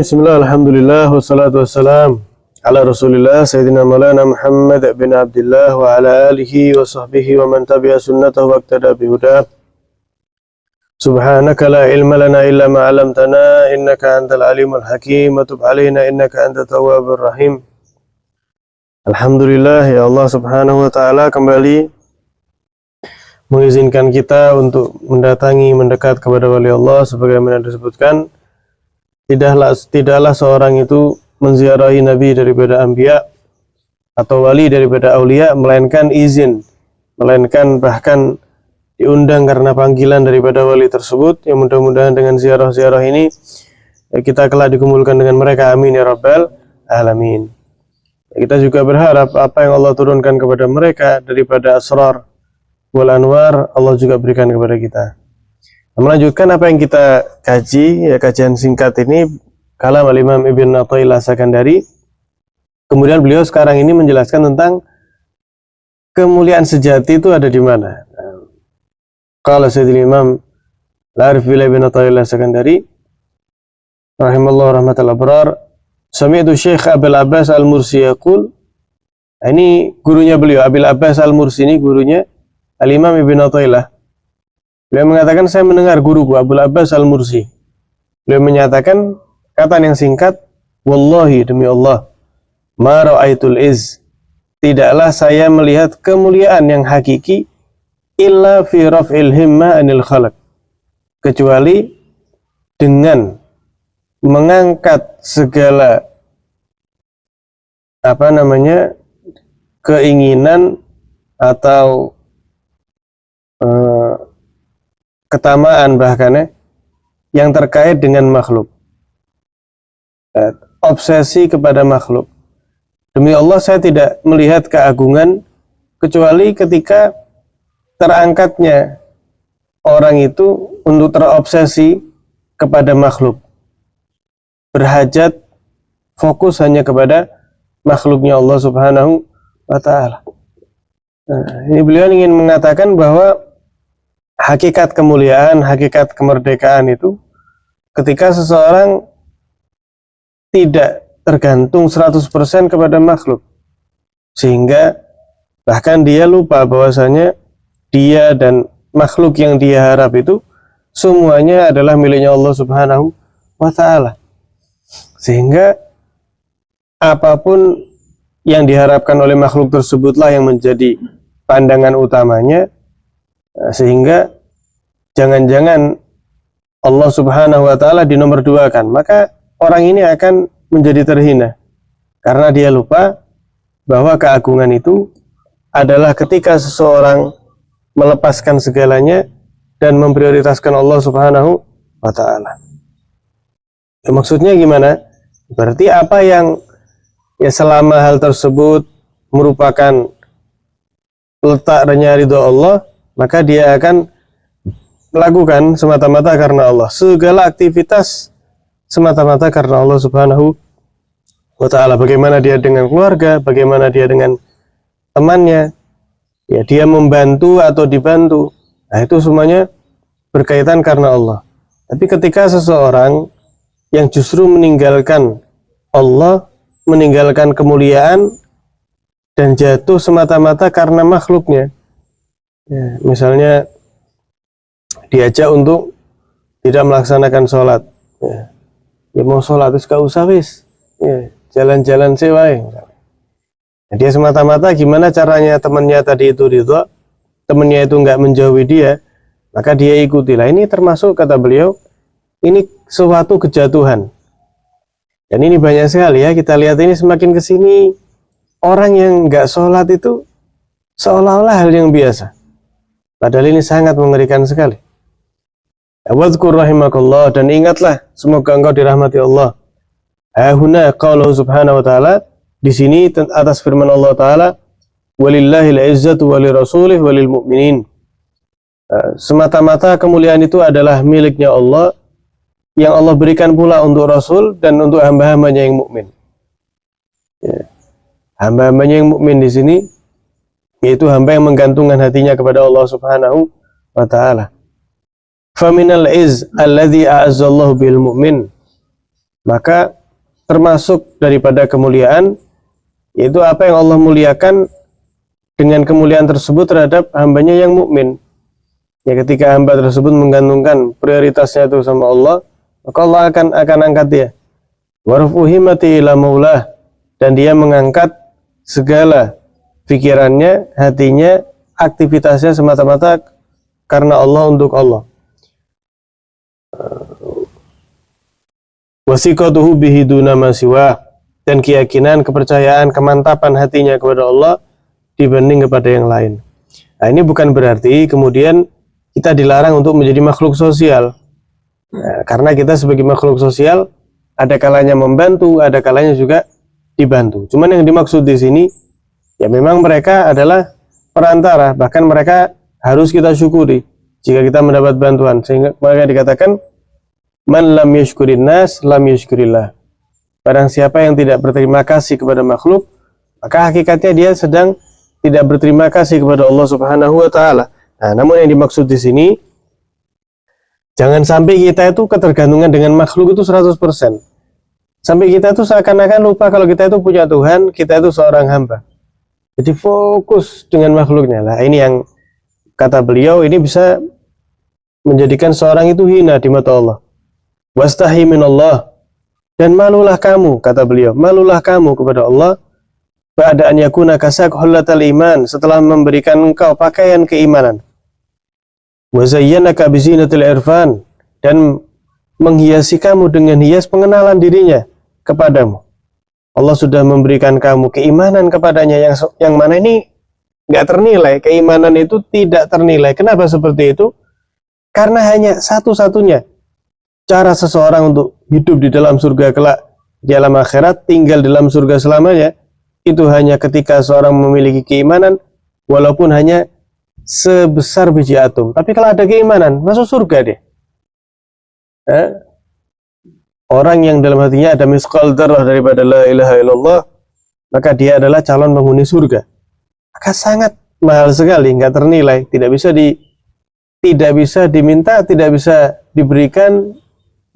Bismillah, alhamdulillah, wassalatu wassalam ala rasulillah, Sayyidina Maulana Muhammad bin Abdullah wa ala alihi wa sahbihi wa man tabi'a sunnatahu wa iqtada bihudah. Subhanaka la ilma lana illa ma 'allamtana innaka antal alimul hakim wa tub 'alaina innaka antat tawwabur rahim. Alhamdulillah, ya Allah subhanahu wa ta'ala kembali mengizinkan kita untuk mendekat kepada wali Allah sebagaimana disebutkan. Tidaklah seorang itu menziarahi nabi daripada anbiya atau wali daripada aulia melainkan izin, melainkan bahkan diundang karena panggilan daripada wali tersebut. Yang mudah-mudahan dengan ziarah-ziarah ini kita kelak dikumpulkan dengan mereka, amin ya rabbal alamin. Kita juga berharap apa yang Allah turunkan kepada mereka daripada asrar wal anwar, Allah juga berikan kepada kita. Melanjutkan apa yang kita kaji, ya kajian singkat ini kalam al-Imam Ibn Athaillah Sakandari. Kemudian beliau sekarang ini menjelaskan tentang kemuliaan sejati itu ada di mana. Qala Sayyidil Imam Al-Arif Billah Ibn Athaillah Sakandari rahimallahu rahmatal abrar, sami'tu Syekh Abil Abbas Al-Mursi yaqul. Ini gurunya beliau, Abil Abbas Al-Mursi ini gurunya Al-Imam Ibn Athaillah. Beliau mengatakan, saya mendengar guruku Abul Abbas Al-Mursi. Beliau menyatakan kata yang singkat, wallahi demi Allah, ma ra'aitul iz, tidaklah saya melihat kemuliaan yang hakiki illa fi raf'il himma anil khalaq, kecuali dengan mengangkat segala keinginan atau ketamaan bahkan yang terkait dengan makhluk, obsesi kepada makhluk. Demi Allah saya tidak melihat keagungan kecuali ketika terangkatnya orang itu untuk terobsesi kepada makhluk, berhajat fokus hanya kepada makhluknya Allah subhanahu wa ta'ala. Ini beliau ingin mengatakan bahwa hakikat kemuliaan, hakikat kemerdekaan itu ketika seseorang tidak tergantung 100% kepada makhluk, sehingga bahkan dia lupa bahwasanya dia dan makhluk yang dia harap itu semuanya adalah miliknya Allah subhanahu wa ta'ala, sehingga apapun yang diharapkan oleh makhluk tersebutlah yang menjadi pandangan utamanya, sehingga jangan-jangan Allah subhanahu wa ta'ala dinomor duakan, maka orang ini akan menjadi terhina karena dia lupa bahwa keagungan itu adalah ketika seseorang melepaskan segalanya dan memprioritaskan Allah subhanahu wa ta'ala. Maksudnya gimana? Berarti apa yang selama hal tersebut merupakan letaknya ridho Allah, maka dia akan melakukan semata-mata karena Allah. Segala aktivitas semata-mata karena Allah subhanahu wa ta'ala. Bagaimana dia dengan keluarga, bagaimana dia dengan temannya, ya dia membantu atau dibantu, nah itu semuanya berkaitan karena Allah. Tapi ketika seseorang yang justru meninggalkan Allah, meninggalkan kemuliaan dan jatuh semata-mata karena makhluknya, ya, misalnya diajak untuk tidak melaksanakan sholat, ya mau sholat terus gak usah wis, ya, jalan-jalan sewai. Nah, dia semata-mata gimana caranya temannya tadi itu ridho, temannya itu nggak menjauhi dia, maka dia ikutilah. Ini termasuk, kata beliau, ini suatu kejatuhan. Dan ini banyak sekali ya, kita lihat ini semakin kesini orang yang nggak sholat itu seolah-olah hal yang biasa. Padahal ini sangat mengerikan sekali. Wadhkur rahimakallah, dan ingatlah semoga engkau dirahmati Allah. Hahuna qauluhu subhanahu wa ta'ala, di sini atas firman Allah ta'ala, walillahil izzatu walirasulih walil mu'minin. Semata-mata kemuliaan itu adalah miliknya Allah, yang Allah berikan pula untuk Rasul dan untuk hamba-hambanya yang mukmin. Ya. Hamba-hambanya yang mukmin di sini yaitu hamba yang menggantungkan hatinya kepada Allah subhanahu wa ta'ala. Faminal iz alladhi a'azzallahu bil mu'min. Maka termasuk daripada kemuliaan, yaitu apa yang Allah muliakan dengan kemuliaan tersebut terhadap hambanya yang mukmin. Ya, ketika hamba tersebut menggantungkan prioritasnya itu sama Allah, maka Allah akan angkat dia. Warfu himmati ila maulah, dan dia mengangkat segala pikirannya, hatinya, aktivitasnya semata-mata karena Allah, untuk Allah. Wasiqatuhu bihi duna ma siwa, dan keyakinan, kepercayaan, kemantapan hatinya kepada Allah dibanding kepada yang lain. Nah, ini bukan berarti kemudian kita dilarang untuk menjadi makhluk sosial. Nah, karena kita sebagai makhluk sosial ada kalanya membantu, ada kalanya juga dibantu. Cuman yang dimaksud di sini, ya memang mereka adalah perantara, bahkan mereka harus kita syukuri jika kita mendapat bantuan. Sehingga mereka dikatakan, man lam yashkurin nas lam yashkurillah. Barang siapa yang tidak berterima kasih kepada makhluk, maka hakikatnya dia sedang tidak berterima kasih kepada Allah Subhanahu wa taala. Nah, namun yang dimaksud di sini, jangan sampai kita itu ketergantungan dengan makhluk itu 100%. Sampai kita itu seakan-akan lupa kalau kita itu punya Tuhan, kita itu seorang hamba. Jadi fokus dengan makhluknya. Nah, ini yang kata beliau, ini bisa menjadikan seorang itu hina di mata Allah. Wastahi minallah, dan malulah kamu, kata beliau, malulah kamu kepada Allah, ba'da an yakuna kasak hullatal iman, setelah memberikan engkau pakaian keimanan. Wa zayyanaka bizinatil irfan, dan menghiasi kamu dengan hias pengenalan dirinya kepadamu. Allah sudah memberikan kamu keimanan kepadanya yang mana ini nggak ternilai. Keimanan itu tidak ternilai. Kenapa seperti itu? Karena hanya satu-satunya cara seseorang untuk hidup di dalam surga kelak di alam akhirat, tinggal di dalam surga selamanya, itu hanya ketika seorang memiliki keimanan walaupun hanya sebesar biji atom. Tapi kalau ada keimanan, masuk surga dia. Orang yang dalam hatinya ada misqal dzarrah daripada la ilaha illallah, maka dia adalah calon penghuni surga. Maka sangat mahal sekali, nggak ternilai, tidak bisa diminta, tidak bisa diberikan,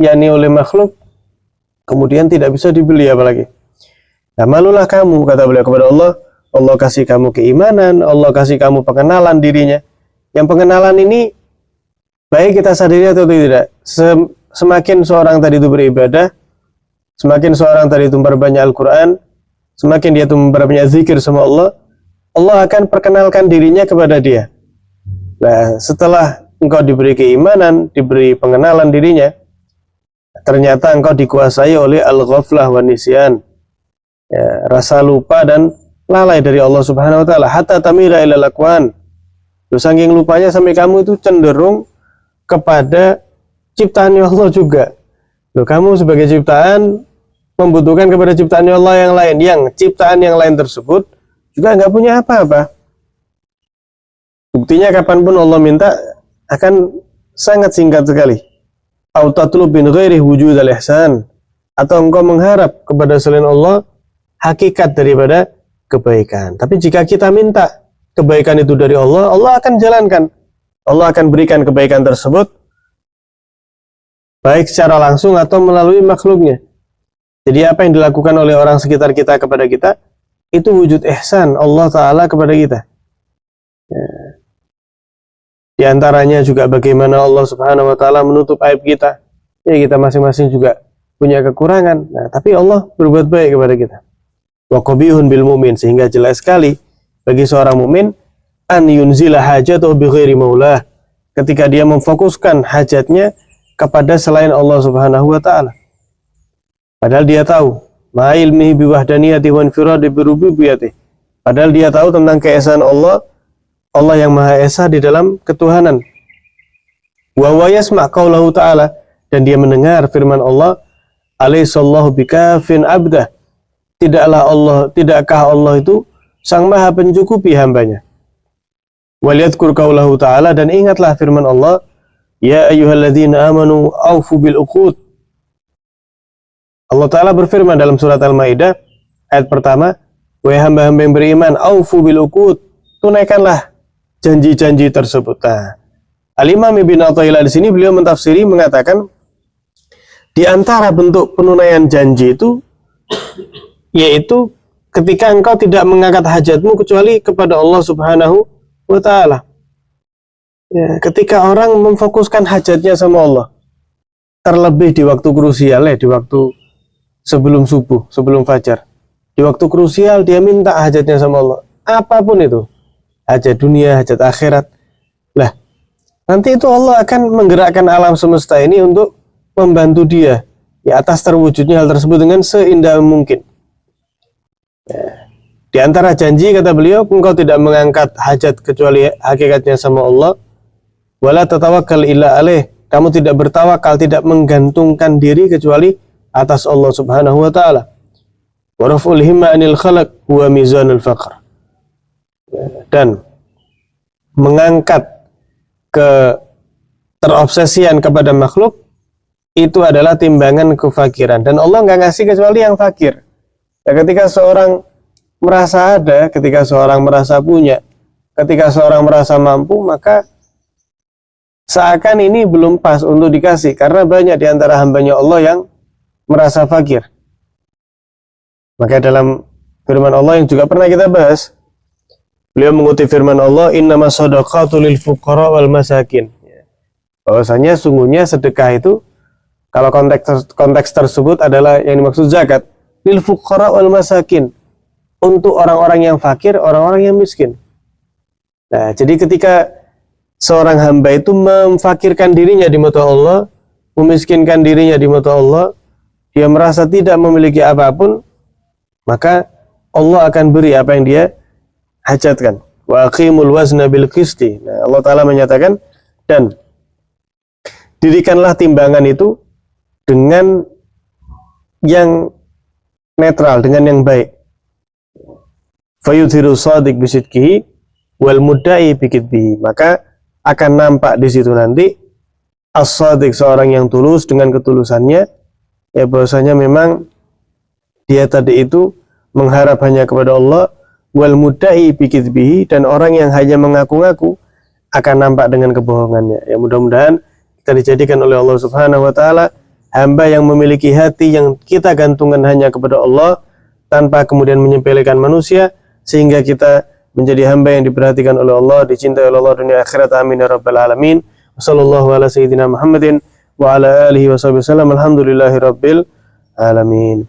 yakni oleh makhluk, kemudian tidak bisa dibeli apalagi. Nah, malulah kamu, kata beliau, kepada Allah. Allah kasih kamu keimanan, Allah kasih kamu pengenalan dirinya. Yang pengenalan ini baik kita sadari atau tidak, semakin seorang tadi itu beribadah, semakin seorang tadi itu memperbanyak Al-Quran, semakin dia itu memperbanyak zikir sama Allah, Allah akan perkenalkan dirinya kepada dia. Nah, setelah engkau diberi keimanan, diberi pengenalan dirinya, ternyata engkau dikuasai oleh al-ghaflah wa nisyan, ya, rasa lupa dan lalai dari Allah Subhanahu wa taala, hatta tamira ilal aqwan. Terus saking lupanya sampai kamu itu cenderung kepada ciptaan Allah juga. Loh, kamu sebagai ciptaan membutuhkan kepada ciptaan Allah yang lain, yang ciptaan yang lain tersebut juga nggak punya apa-apa. Buktinya kapanpun Allah minta akan sangat singkat sekali. Au tatlub bin ghairi wujud al-ihsan, atau engkau mengharap kepada selain Allah hakikat daripada kebaikan. Tapi jika kita minta kebaikan itu dari Allah, Allah akan jalankan. Allah akan berikan kebaikan tersebut baik secara langsung atau melalui makhluknya. Jadi apa yang dilakukan oleh orang sekitar kita kepada kita, itu wujud ihsan Allah Ta'ala kepada kita. Ya. Di antaranya juga bagaimana Allah Subhanahu wa Ta'ala menutup aib kita. Ya, kita masing-masing juga punya kekurangan. Nah, tapi Allah berbuat baik kepada kita. Wa qabihun bil mu'min, sehingga jelas sekali bagi seorang mukmin an yunzila hajatahu bi ghairi maulah, ketika dia memfokuskan hajatnya kepada selain Allah Subhanahu wa taala. Padahal dia tahu ma ilmihi bi wahdaniyati wa infiradi bi rububiyyati. Padahal dia tahu tentang keesaan Allah, Allah yang Maha Esa di dalam ketuhanan. Wa huwa yasma' qaulahu ta'ala, dan dia mendengar firman Allah, alaihissallahu bikafin abdah. Tidakkah Allah itu sang maha pencukupi hambanya. Waliyadkur qaulahu ta'ala, dan ingatlah firman Allah, ya ayyuhalladzina amanu aufu bil uqud. Allah Ta'ala berfirman dalam surat Al-Maidah ayat pertama, wahai hamba-hamba yang beriman, aufu bil uqud, tunaikanlah janji-janji tersebut. Nah, Al-Imam Ibn Athaillah di sini beliau mentafsiri mengatakan, Di antara bentuk penunaian janji itu yaitu ketika engkau tidak mengangkat hajatmu kecuali kepada Allah Subhanahu wa Ta'ala. Ya, ketika orang memfokuskan hajatnya sama Allah, terlebih di waktu krusial, di waktu sebelum subuh, sebelum fajar, di waktu krusial dia minta hajatnya sama Allah, apapun itu, hajat dunia, hajat akhirat. Lah, nanti itu Allah akan menggerakkan alam semesta ini untuk membantu dia di atas terwujudnya hal tersebut dengan seindah mungkin. Ya. Di antara janji, kata beliau, engkau tidak mengangkat hajat kecuali hakikatnya sama Allah. Wala tatawakkal illa alaih, kamu tidak bertawakal, tidak menggantungkan diri kecuali atas Allah Subhanahu wa Ta'ala. Wa raf'ul himma anil khalaq huwa mizanul faqr. Dan mengangkat terobsesian kepada makhluk itu adalah timbangan kefakiran, dan Allah nggak ngasih kecuali yang fakir. Ya, ketika seorang merasa ada, ketika seorang merasa punya, ketika seorang merasa mampu, maka seakan ini belum pas untuk dikasih, karena banyak di antara hambanya Allah yang merasa fakir. Maka dalam firman Allah yang juga pernah kita bahas, beliau mengutip firman Allah, innamas shadaqatu lil fuqara wal masakin. Bahwasanya sungguhnya sedekah itu, kalau konteks tersebut adalah yang dimaksud zakat, lil fuqara wal masakin, untuk orang-orang yang fakir, orang-orang yang miskin. Nah, jadi ketika seorang hamba itu memfakirkan dirinya di mata Allah, memiskinkan dirinya di mata Allah, dia merasa tidak memiliki apapun, maka Allah akan beri apa yang dia hajatkan. Wa aqimul wazna bil qisti. Nah, Allah Ta'ala menyatakan, dan dirikanlah timbangan itu dengan yang netral, dengan yang baik. Fayudhiru shadiq bisidqihi wal mudda'i bikidbihi. Maka akan nampak di situ nanti as-shadiq, seorang yang tulus dengan ketulusannya, ya bahwasanya memang dia tadi itu mengharap hanya kepada Allah, wal mudda'i bikidbihi, dan orang yang hanya mengaku-ngaku akan nampak dengan kebohongannya. Ya mudah-mudahan kita dijadikan oleh Allah Subhanahu wa Ta'ala hamba yang memiliki hati yang kita gantungkan hanya kepada Allah tanpa kemudian menyepelekan manusia, sehingga kita menjadi hamba yang diperhatikan oleh Allah, dicintai oleh Allah dunia akhirat. Amin ya rabbal alamin. Wassallallahu ala sayyidina Muhammadin wa ala alihi wa sahbihi wasallam. Alhamdulillahi rabbil alamin.